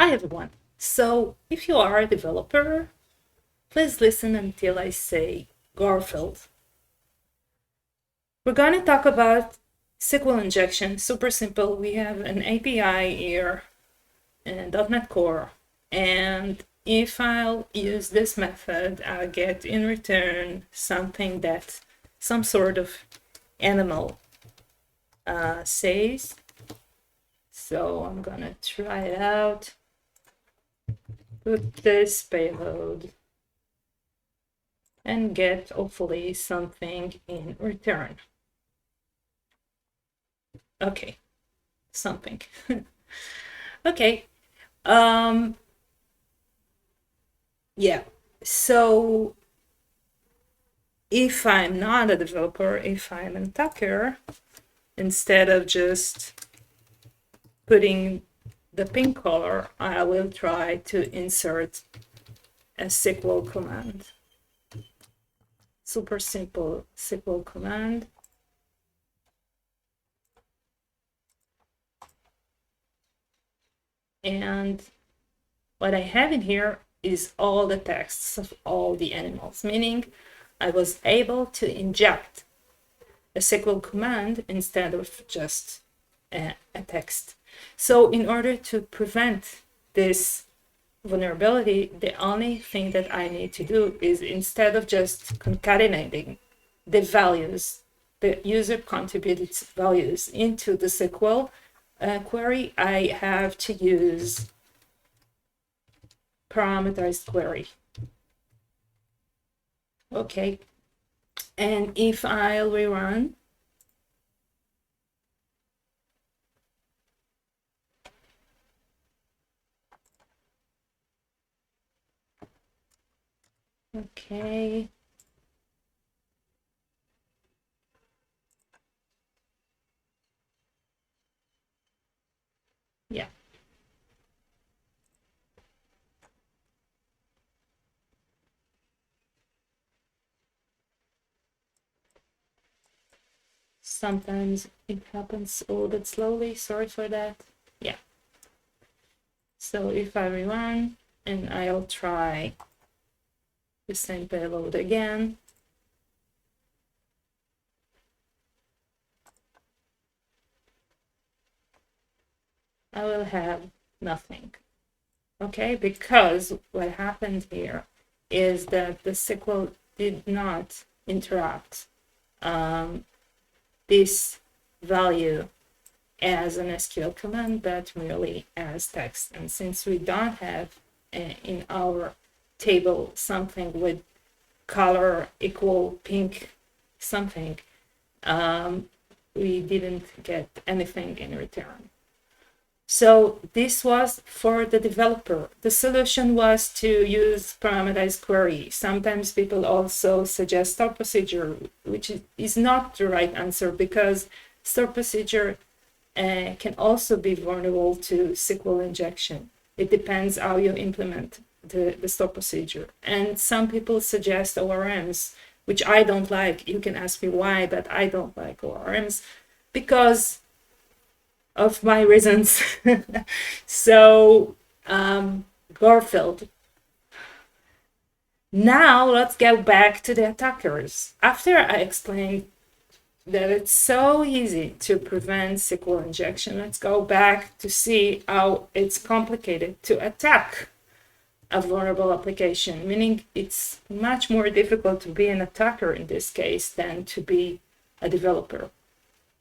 Hi everyone. So if you are a developer, please listen until I say Garfield. We're going to talk about SQL injection. Super simple. We have an API here in .NET Core, and if I'll use this method, I'll get in return something that some sort of animal says. So I'm gonna try it out. Put this payload and get hopefully something in return. Okay, something. Okay. Yeah. So if I'm not a developer, if I'm an attacker, instead of just putting the pink color, I will try to insert a SQL command. Super simple SQL command. And what I have in here is all the texts of all the animals, meaning I was able to inject a SQL command instead of just a text. So in order to prevent this vulnerability, the only thing that I need to do is, instead of just concatenating the values, the user contributed values into the SQL query, I have to use parameterized query. Okay, and if I'll rerun, okay, yeah. Sometimes it happens a little bit slowly, sorry for that. Yeah. So if I rerun and I'll try the same payload again, I will have nothing. Okay, because what happened here is that the SQL did not interrupt this value as an SQL command, but merely as text. And since we don't have in our table something with color equal pink something, we didn't get anything in return. So this was for the developer. The solution was to use parameterized query. Sometimes people also suggest store procedure, which is not the right answer, because store procedure can also be vulnerable to SQL injection. It depends how you implement the store procedure. And some people suggest ORMs, which I don't like. You can ask me why, but I don't like ORMs because of my reasons. So, Garfield. Now let's go back to the attackers. After I explained that it's so easy to prevent SQL injection, let's go back to see how it's complicated to attack a vulnerable application, meaning it's much more difficult to be an attacker in this case than to be a developer.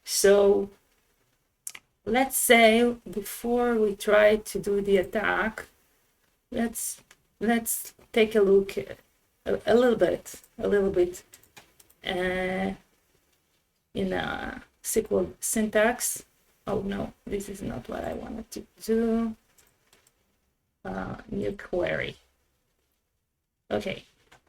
So let's say before we try to do the attack, let's take a look a little bit in a SQL syntax. Oh no, this is not what I wanted to do. New query. Okay,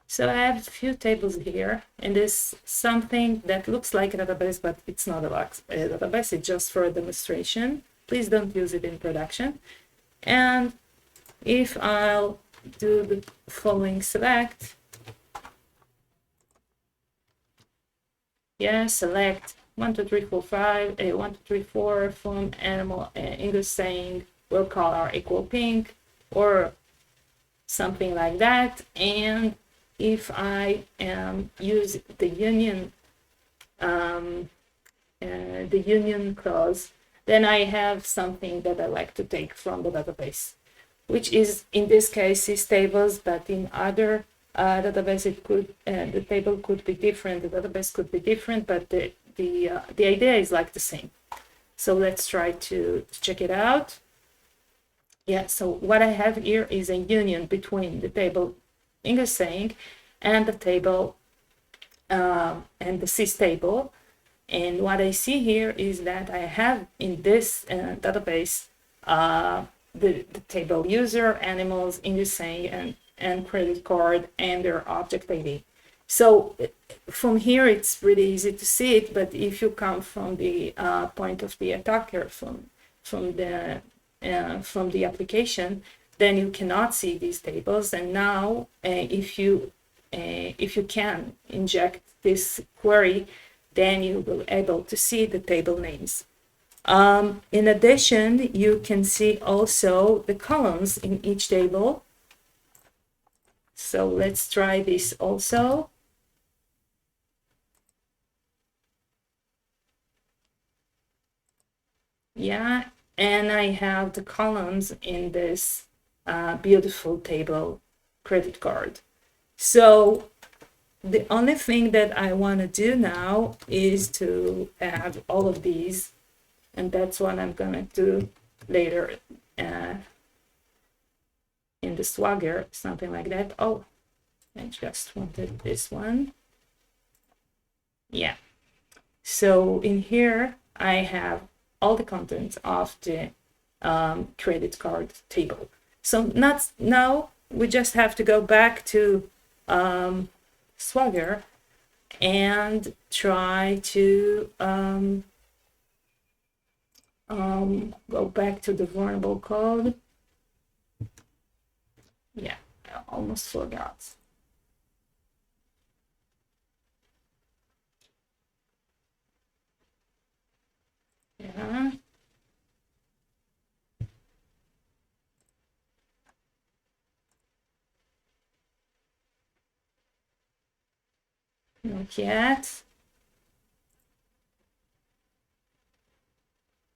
so I have a few tables here, and there's something that looks like a database, but it's not a database, it's just for a demonstration. Please don't use it in production. And if I'll do the following select, yeah, select 1, 2, 3, 4, 5, 1, 2, 3, 4 from animal English saying will color equal pink. or something like that. And if I use the union clause, then I have something that I like to take from the database, which is in this case systables, but in other database it could the table could be different, the database could be different, but the idea is like the same. So let's try to check it out. Yeah, so what I have here is a union between the table English saying and the table and the systable. And what I see here is that I have in this database the table user, animals, English saying, and credit card, and their object ID. So from here, it's really easy to see it. But if you come from the point of the attacker, from the application, then you cannot see these tables. And now, if you can inject this query, then you will be able to see the table names. In addition, you can see also the columns in each table. So let's try this also. Yeah, and I have the columns in this beautiful table credit card. So the only thing that I want to do now is to add all of these, and that's what I'm gonna do later in the Swagger, something like that. Oh, I just wanted this one. Yeah. So in here, I have all the contents of the credit card table. So now we just have to go back to Swagger and try to go back to the vulnerable code. Yeah, I almost forgot. Yeah. Not yet.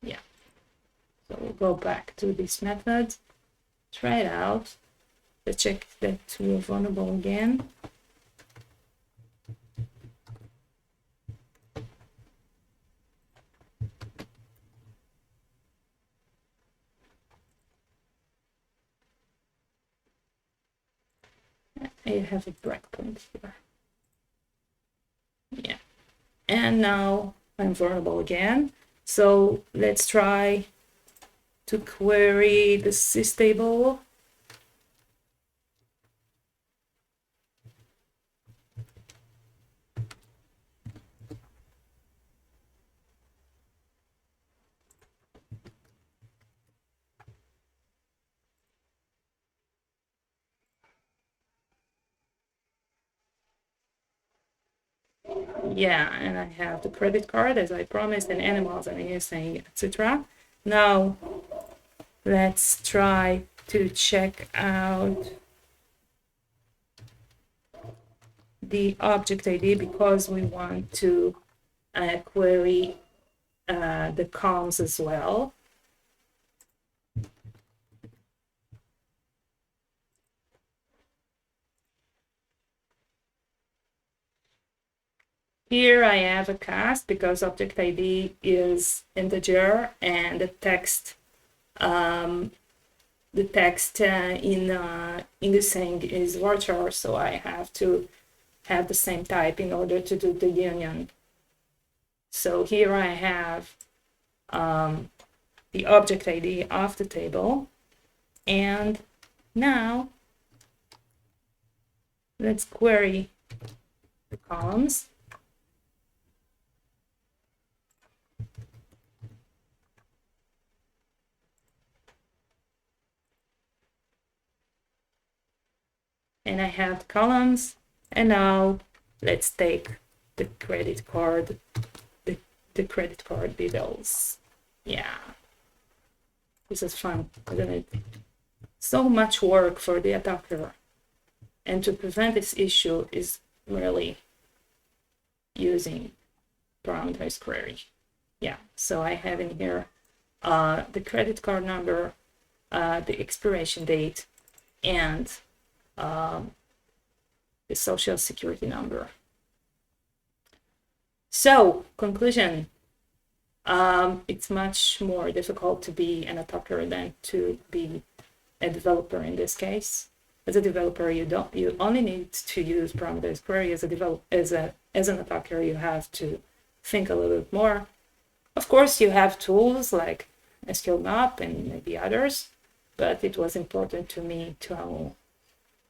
Yeah. So we'll go back to this method, try it out. Let's check that we're vulnerable again. I have a breakpoint here. Yeah. And now I'm vulnerable again. So let's try to query the systable. Yeah, and I have the credit card as I promised, and animals and using, etc. Now let's try to check out the object ID because we want to query the columns as well. Here I have a cast because object ID is integer and the text in English saying is varchar, so I have to have the same type in order to do the union. So here I have the object ID of the table, and now let's query the columns. And I have columns, and now let's take the credit card, the credit card details. Yeah, this is fun, isn't it? so much work for the attacker. And to prevent this issue is really using parameterized query. Yeah, so I have in here the credit card number, the expiration date, and the social security number. So, conclusion. It's much more difficult to be an attacker than to be a developer in this case. As a developer, you only need to use parameterized query. As an attacker, you have to think a little bit more. Of course, you have tools like SQLmap and maybe others, but it was important to me to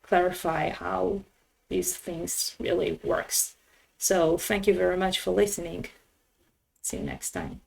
clarify how these things really works. So thank you very much for listening. See you next time.